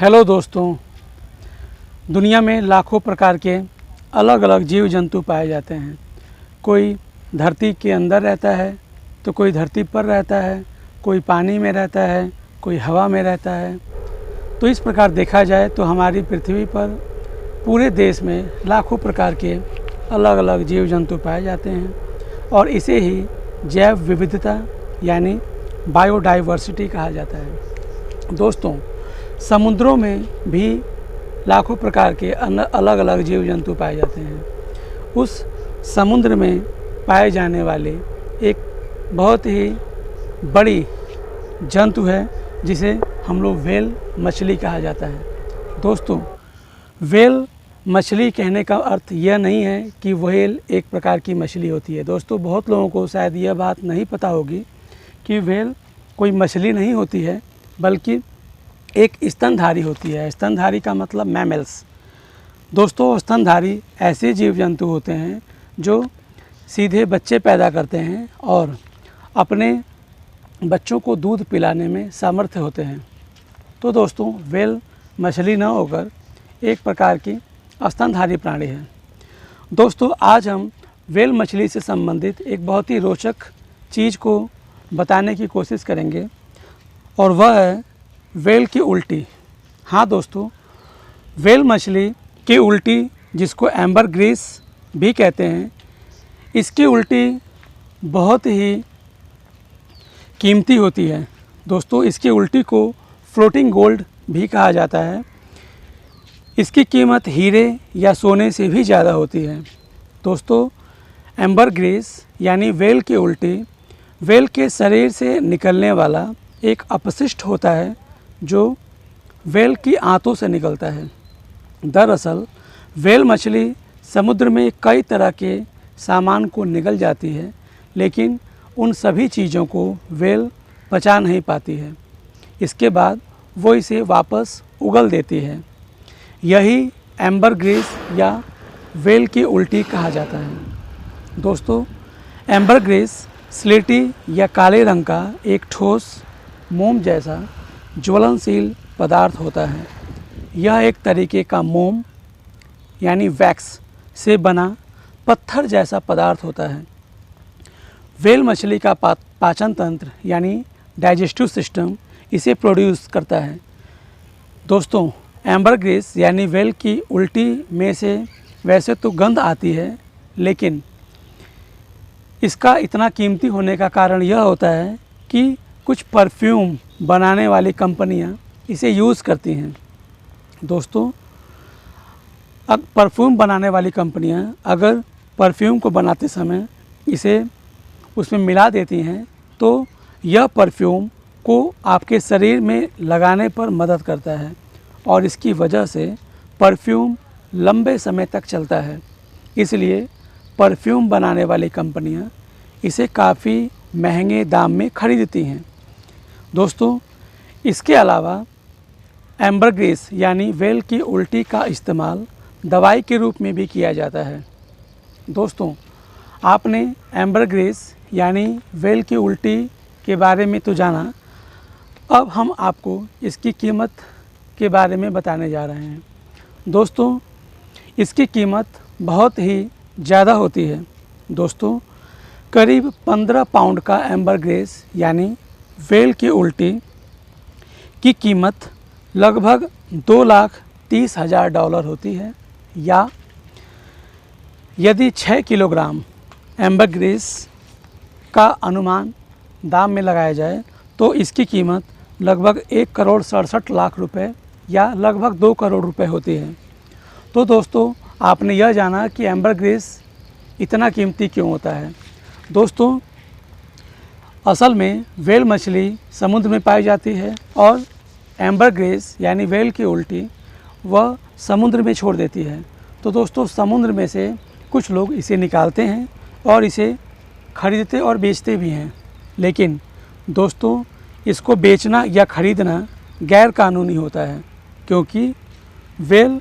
Hello दोस्तों, दुनिया में लाखों प्रकार के अलग अलग जीव जंतु पाए जाते हैं। कोई धरती के अंदर रहता है तो कोई धरती पर रहता है, कोई पानी में रहता है, कोई हवा में रहता है। तो इस प्रकार देखा जाए तो हमारी पृथ्वी पर पूरे देश में लाखों प्रकार के अलग अलग जीव जंतु पाए जाते हैं और इसे ही जैव विविधता यानी बायोडाइवर्सिटी कहा जाता है। दोस्तों, समुद्रों में भी लाखों प्रकार के अलग अलग जीव जंतु पाए जाते हैं। उस समुद्र में पाए जाने वाले एक बहुत ही बड़ी जंतु है जिसे हम लोग व्हेल मछली कहा जाता है। दोस्तों, व्हेल मछली कहने का अर्थ यह नहीं है कि व्हेल एक प्रकार की मछली होती है। दोस्तों, बहुत लोगों को शायद यह बात नहीं पता होगी कि व्हेल कोई मछली नहीं होती है, बल्कि एक स्तनधारी होती है। स्तनधारी का मतलब मैमल्स। दोस्तों, स्तनधारी ऐसे जीव जंतु होते हैं जो सीधे बच्चे पैदा करते हैं और अपने बच्चों को दूध पिलाने में सामर्थ्य होते हैं। तो दोस्तों, व्हेल मछली न होकर एक प्रकार की स्तनधारी प्राणी है। दोस्तों, आज हम व्हेल मछली से संबंधित एक बहुत ही रोचक चीज़ को बताने की कोशिश करेंगे और वह है व्हेल की उल्टी। हाँ दोस्तों, व्हेल मछली की उल्टी, जिसको एम्बरग्रिस भी कहते हैं, इसकी उल्टी बहुत ही कीमती होती है। दोस्तों, इसकी उल्टी को फ्लोटिंग गोल्ड भी कहा जाता है। इसकी कीमत हीरे या सोने से भी ज़्यादा होती है। दोस्तों, एम्बरग्रिस यानी व्हेल की उल्टी व्हेल के शरीर से निकलने वाला एक अपशिष्ट होता है जो व्हेल की आंतों से निकलता है। दरअसल व्हेल मछली समुद्र में कई तरह के सामान को निगल जाती है, लेकिन उन सभी चीज़ों को व्हेल पचा नहीं पाती है। इसके बाद वो इसे वापस उगल देती है। यही एम्बरग्रिस या व्हेल की उल्टी कहा जाता है। दोस्तों, एम्बरग्रिस स्लेटी या काले रंग का एक ठोस मोम जैसा ज्वलनशील पदार्थ होता है। यह एक तरीके का मोम यानी वैक्स से बना पत्थर जैसा पदार्थ होता है। व्हेल मछली का पाचन तंत्र यानी डाइजेस्टिव सिस्टम इसे प्रोड्यूस करता है। दोस्तों, एम्बरग्रिस यानी व्हेल की उल्टी में से वैसे तो गंध आती है, लेकिन इसका इतना कीमती होने का कारण यह होता है कि कुछ परफ्यूम बनाने वाली कंपनियां इसे यूज़ करती हैं। दोस्तों, अब परफ्यूम बनाने वाली कंपनियां अगर परफ्यूम को बनाते समय इसे उसमें मिला देती हैं तो यह परफ्यूम को आपके शरीर में लगाने पर मदद करता है और इसकी वजह से परफ्यूम लंबे समय तक चलता है। इसलिए परफ्यूम बनाने वाली कंपनियां इसे काफ़ी महंगे दाम में खरीदती हैं। दोस्तों, इसके अलावा एम्बरग्रिस यानी व्हेल की उल्टी का इस्तेमाल दवाई के रूप में भी किया जाता है। दोस्तों, आपने एम्बरग्रिस यानी व्हेल की उल्टी के बारे में तो जाना, अब हम आपको इसकी कीमत के बारे में बताने जा रहे हैं। दोस्तों, इसकी कीमत बहुत ही ज़्यादा होती है। दोस्तों, करीब 15 पाउंड का एम्बरग्रिस यानी व्हेल की उल्टी की कीमत लगभग $2,30,000 होती है, या यदि 6 किलोग्राम एम्बरग्रिस का अनुमान दाम में लगाया जाए तो इसकी कीमत लगभग 1,67,00,000 रुपये या लगभग 2 करोड़ रुपए होती है। तो दोस्तों, आपने यह जाना कि एम्बरग्रिस इतना कीमती क्यों होता है। दोस्तों, असल में व्हेल मछली समुद्र में पाई जाती है और एम्बरग्रिस यानी व्हेल की उल्टी वह समुद्र में छोड़ देती है। तो दोस्तों, समुद्र में से कुछ लोग इसे निकालते हैं और इसे खरीदते और बेचते भी हैं, लेकिन दोस्तों, इसको बेचना या खरीदना गैर कानूनी होता है, क्योंकि व्हेल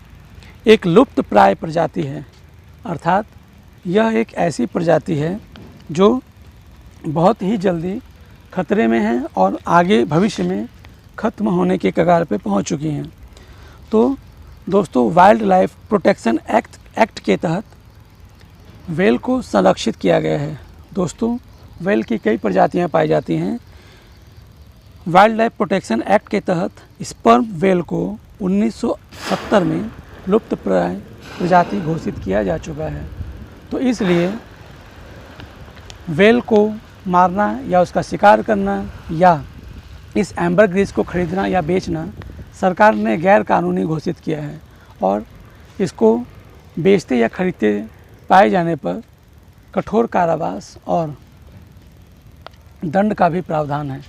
एक लुप्त प्राय प्रजाति है। अर्थात यह एक ऐसी प्रजाति है जो बहुत ही जल्दी खतरे में है और आगे भविष्य में ख़त्म होने के कगार पे पहुंच चुकी हैं। तो दोस्तों वाइल्ड लाइफ प्रोटेक्शन एक्ट के तहत व्हेल को संरक्षित किया गया है। दोस्तों व्हेल की कई प्रजातियां पाई जाती हैं। वाइल्ड लाइफ प्रोटेक्शन एक्ट के तहत स्पर्म व्हेल को 1970 में लुप्तप्राय प्रजाति घोषित किया जा चुका है। तो इसलिए व्हेल को मारना या उसका शिकार करना या इस एम्बरग्रिस को खरीदना या बेचना सरकार ने गैर कानूनी घोषित किया है और इसको बेचते या खरीदते पाए जाने पर कठोर कारावास और दंड का भी प्रावधान है।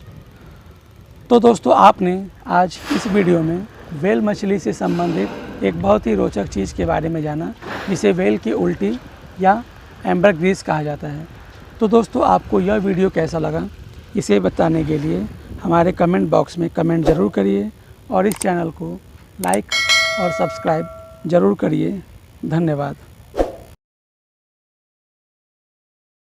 तो दोस्तों आपने आज इस वीडियो में व्हेल मछली से संबंधित एक बहुत ही रोचक चीज़ के बारे में जाना, जिसे व्हेल की उल्टी या एम्बरग्रिस कहा जाता है। तो दोस्तों आपको यह वीडियो कैसा लगा, इसे बताने के लिए हमारे कमेंट बॉक्स में कमेंट ज़रूर करिए और इस चैनल को लाइक और सब्सक्राइब ज़रूर करिए। धन्यवाद।